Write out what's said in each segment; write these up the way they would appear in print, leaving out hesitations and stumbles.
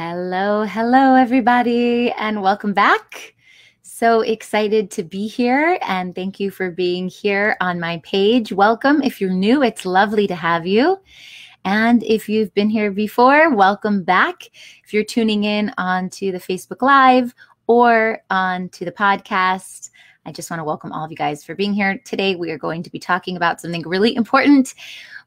Hello, everybody, and welcome back. So excited to be here, and thank you for being here on my page. Welcome. If you're new, it's lovely to have you. And if you've been here before, welcome back. If you're tuning in onto the Facebook Live or onto the podcast, I just want to welcome all of you guys for being here. Today, we are going to be talking about something really important,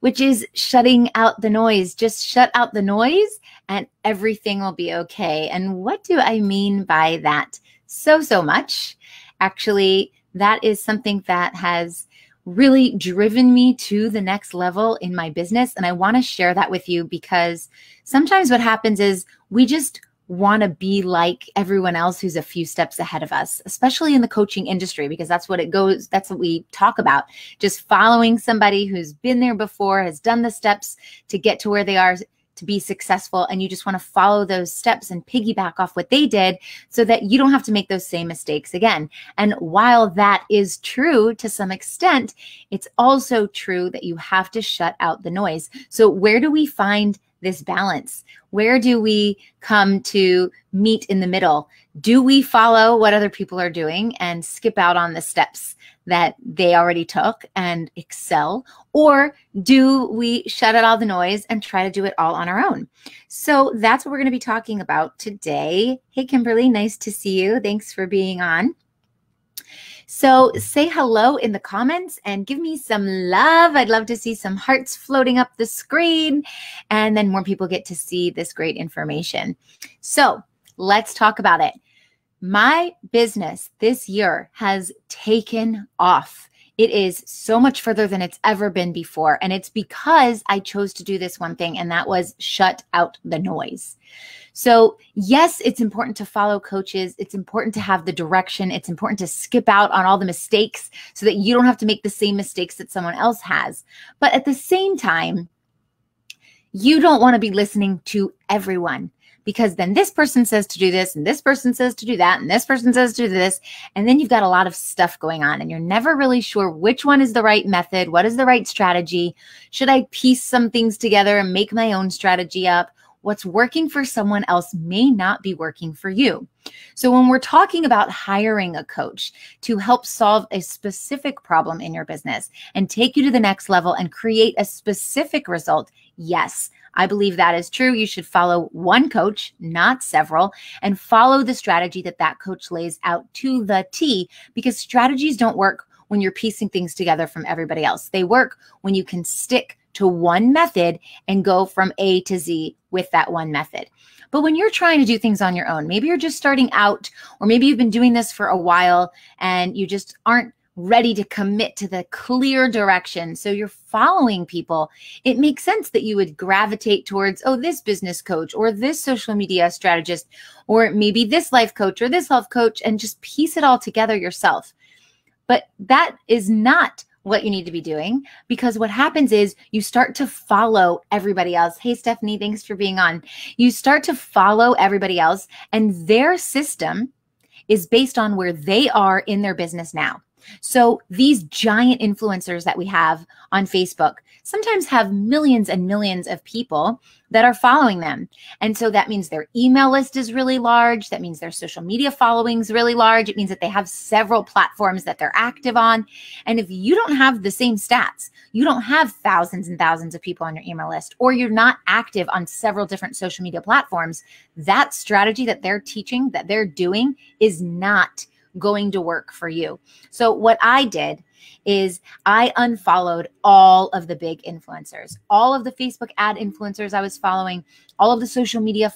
which is shutting out the noise. Just shut out the noise and everything will be okay. And what do I mean by that? So much. Actually, that is something that has really driven me to the next level in my business. And I want to share that with you because sometimes what happens is we just want to be like everyone else who's a few steps ahead of us, especially in the coaching industry, because that's what it goes. That's what we talk about. Just following somebody who's been there before, has done the steps to get to where they are to be successful. And you just want to follow those steps and piggyback off what they did so that you don't have to make those same mistakes again. And while that is true to some extent, it's also true that you have to shut out the noise. So where do we find this balance? Where do we come to meet in the middle? Do we follow what other people are doing and skip out on the steps that they already took and excel? Or do we shut out all the noise and try to do it all on our own? So that's what we're going to be talking about today. Hey, Kimberly, nice to see you. Thanks for being on. So say hello in the comments and give me some love. I'd love to see some hearts floating up the screen, and then more people get to see this great information. So let's talk about it. My business this year has taken off. It is so much further than it's ever been before. And it's because I chose to do this one thing, and that was shut out the noise. So yes, it's important to follow coaches. It's important to have the direction. It's important to skip out on all the mistakes so that you don't have to make the same mistakes that someone else has. But at the same time, you don't want to be listening to everyone, because then this person says to do this, and this person says to do that, and this person says to do this, and then you've got a lot of stuff going on, and you're never really sure which one is the right method, what is the right strategy. Should I piece some things together and make my own strategy up? What's working for someone else may not be working for you. So when we're talking about hiring a coach to help solve a specific problem in your business and take you to the next level and create a specific result, yes, I believe that is true. You should follow one coach, not several, and follow the strategy that that coach lays out to the T, because strategies don't work when you're piecing things together from everybody else. They work when you can stick to one method and go from A to Z with that one method. But when you're trying to do things on your own, maybe you're just starting out, or maybe you've been doing this for a while and you just aren't ready to commit to the clear direction, so you're following people, it makes sense that you would gravitate towards, oh, this business coach or this social media strategist, or maybe this life coach or this health coach, and just piece it all together yourself. But that is not what you need to be doing, because what happens is you start to follow everybody else. Hey, Stephanie, thanks for being on. You start to follow everybody else, and their system is based on where they are in their business now. So these giant influencers that we have on Facebook sometimes have millions and millions of people that are following them. And so that means their email list is really large. That means their social media following is really large. It means that they have several platforms that they're active on. And if you don't have the same stats, you don't have thousands and thousands of people on your email list, or you're not active on several different social media platforms, that strategy that they're teaching, that they're doing, is not going to work for you. So what I did is I unfollowed all of the big influencers, all of the Facebook ad influencers I was following, all of the social media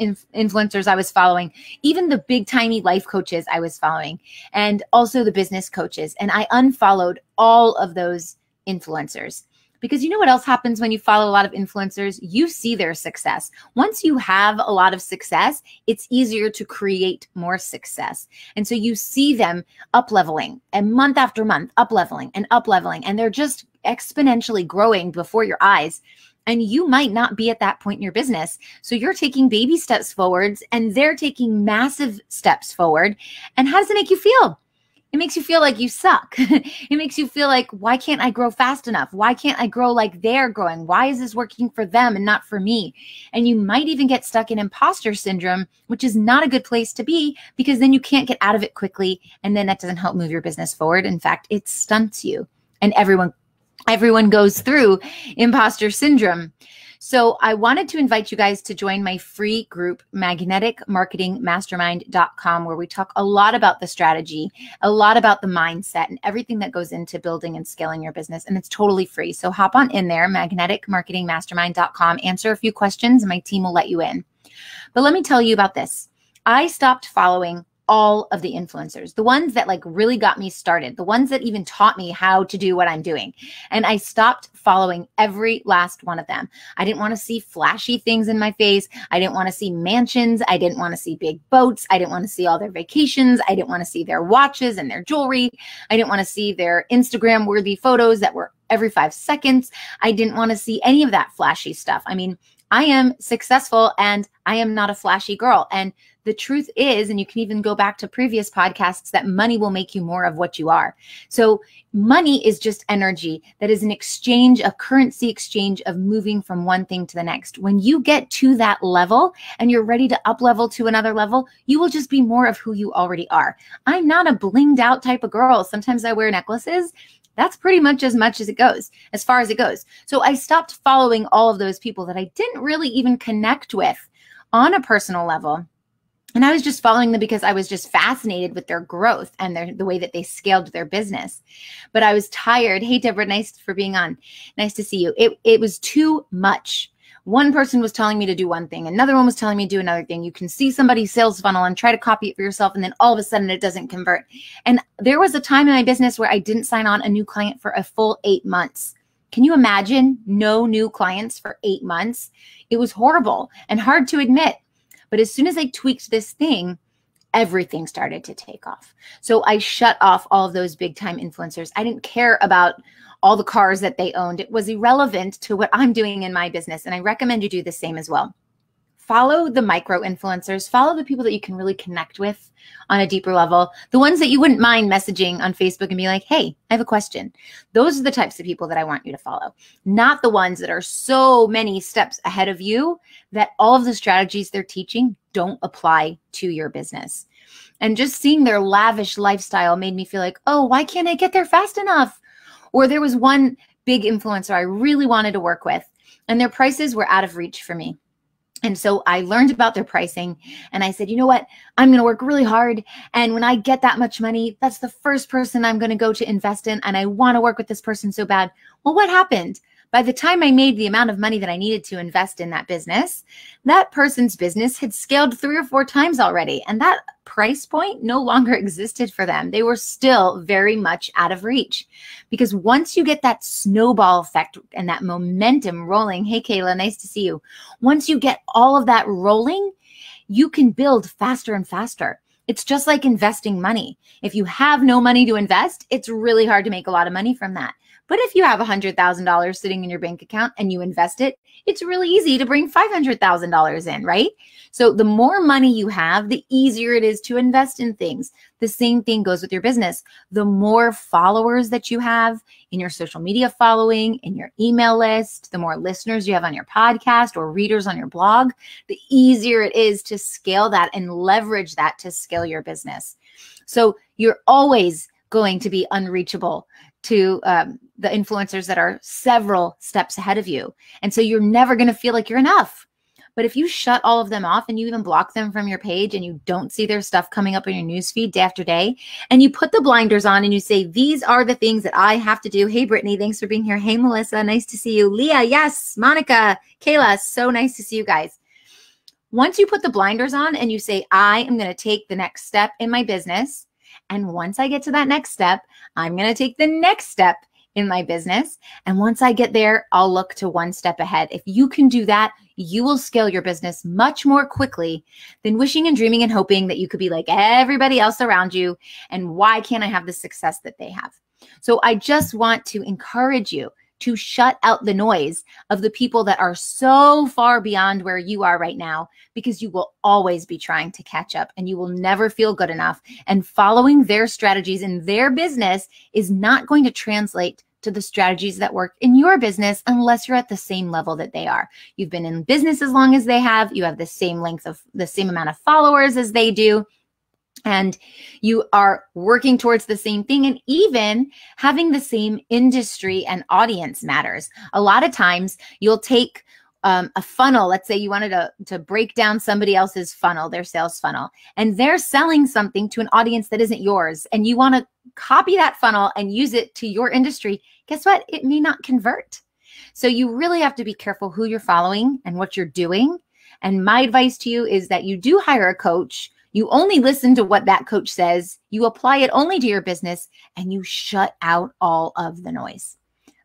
influencers I was following, even the big tiny life coaches I was following, and also the business coaches. And I unfollowed all of those influencers. Because you know what else happens when you follow a lot of influencers? You see their success. Once you have a lot of success, it's easier to create more success. And so you see them up-leveling, and month after month, up-leveling, and they're just exponentially growing before your eyes. And you might not be at that point in your business. So you're taking baby steps forwards, and they're taking massive steps forward. And how does it make you feel? It makes you feel like you suck. It makes you feel like, why can't I grow fast enough? Why can't I grow like they're growing? Why is this working for them and not for me? And you might even get stuck in imposter syndrome, which is not a good place to be, because then you can't get out of it quickly. And then that doesn't help move your business forward. In fact, it stunts you. And everyone goes through imposter syndrome. So I wanted to invite you guys to join my free group, magneticmarketingmastermind.com, where we talk a lot about the strategy, a lot about the mindset, and everything that goes into building and scaling your business. And it's totally free. So hop on in there, magneticmarketingmastermind.com, answer a few questions, and my team will let you in. But let me tell you about this. I stopped following all of the influencers, the ones that like really got me started, the ones that even taught me how to do what I'm doing. And I stopped following every last one of them. I didn't want to see flashy things in my face. I didn't want to see mansions. I didn't want to see big boats. I didn't want to see all their vacations. I didn't want to see their watches and their jewelry. I didn't want to see their Instagram worthy photos that were every 5 seconds. I didn't want to see any of that flashy stuff. I mean, I am successful and I am not a flashy girl. And the truth is, and you can even go back to previous podcasts, that money will make you more of what you are. So money is just energy that is an exchange, a currency exchange of moving from one thing to the next. When you get to that level and you're ready to up level to another level, you will just be more of who you already are. I'm not a blinged out type of girl. Sometimes I wear necklaces. That's pretty much as it goes, as far as it goes. So I stopped following all of those people that I didn't really even connect with on a personal level. And I was just following them because I was just fascinated with their growth and the way that they scaled their business. But I was tired. Hey, Deborah, nice for being on. Nice to see you. It was too much. One person was telling me to do one thing. Another one was telling me to do another thing. You can see somebody's sales funnel and try to copy it for yourself. And then all of a sudden it doesn't convert. And there was a time in my business where I didn't sign on a new client for a full 8 months. Can you imagine no new clients for 8 months? It was horrible and hard to admit. But as soon as I tweaked this thing, everything started to take off. So I shut off all of those big time influencers. I didn't care about all the cars that they owned. It was irrelevant to what I'm doing in my business. And I recommend you do the same as well. Follow the micro influencers, follow the people that you can really connect with on a deeper level, the ones that you wouldn't mind messaging on Facebook and be like, hey, I have a question. Those are the types of people that I want you to follow, not the ones that are so many steps ahead of you that all of the strategies they're teaching don't apply to your business. And just seeing their lavish lifestyle made me feel like, oh, why can't I get there fast enough? Or there was one big influencer I really wanted to work with, and their prices were out of reach for me. And so I learned about their pricing and I said, you know what, I'm going to work really hard. And when I get that much money, that's the first person I'm going to go to invest in. And I want to work with this person so bad. Well, what happened? By the time I made the amount of money that I needed to invest in that business, that person's business had scaled 3 or 4 times already. And that price point no longer existed for them. They were still very much out of reach. Because once you get that snowball effect and that momentum rolling, hey, Kayla, nice to see you. Once you get all of that rolling, you can build faster and faster. It's just like investing money. If you have no money to invest, it's really hard to make a lot of money from that. But if you have $100,000 sitting in your bank account and you invest it, it's really easy to bring $500,000 in, right? So the more money you have, the easier it is to invest in things. The same thing goes with your business. The more followers that you have in your social media following, in your email list, the more listeners you have on your podcast or readers on your blog, the easier it is to scale that and leverage that to scale your business. So you're always going to be unreachable to the influencers that are several steps ahead of you. And so you're never going to feel like you're enough. But if you shut all of them off and you even block them from your page and you don't see their stuff coming up in your newsfeed day after day, and you put the blinders on and you say, these are the things that I have to do. Hey, Brittany, thanks for being here. Hey, Melissa, nice to see you. Leah, yes. Monica, Kayla, so nice to see you guys. Once you put the blinders on and you say, I am going to take the next step in my business, and once I get to that next step, I'm going to take the next step in my business. And once I get there, I'll look to one step ahead. If you can do that, you will scale your business much more quickly than wishing and dreaming and hoping that you could be like everybody else around you. And why can't I have the success that they have? So I just want to encourage you to shut out the noise of the people that are so far beyond where you are right now, because you will always be trying to catch up and you will never feel good enough. And following their strategies in their business is not going to translate to the strategies that work in your business unless you're at the same level that they are. You've been in business as long as they have, you have the same amount of followers as they do, and you are working towards the same thing, and even having the same industry and audience matters. A lot of times you'll take a funnel. Let's say you wanted to break down somebody else's funnel, their sales funnel, and they're selling something to an audience that isn't yours, and you want to copy that funnel and use it to your industry. Guess what? It may not convert. So you really have to be careful who you're following and what you're doing. And my advice to you is that you do hire a coach. You only listen to what that coach says. You apply it only to your business, and you shut out all of the noise.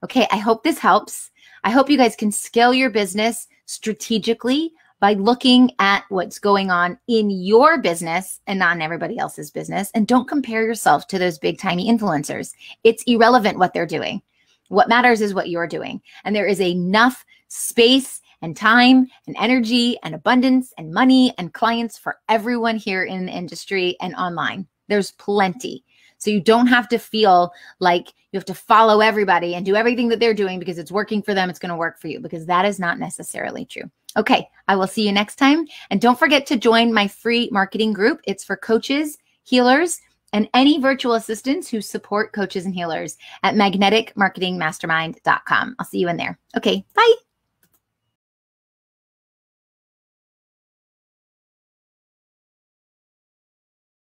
Okay, I hope this helps. I hope you guys can scale your business strategically by looking at what's going on in your business and not in everybody else's business. And don't compare yourself to those big, tiny influencers. It's irrelevant what they're doing. What matters is what you're doing. And there is enough space and time and energy and abundance and money and clients for everyone here in the industry and online. There's plenty. So you don't have to feel like you have to follow everybody and do everything that they're doing because it's working for them. It's going to work for you, because that is not necessarily true. Okay, I will see you next time. And don't forget to join my free marketing group. It's for coaches, healers, and any virtual assistants who support coaches and healers at magneticmarketingmastermind.com. I'll see you in there. Okay, bye.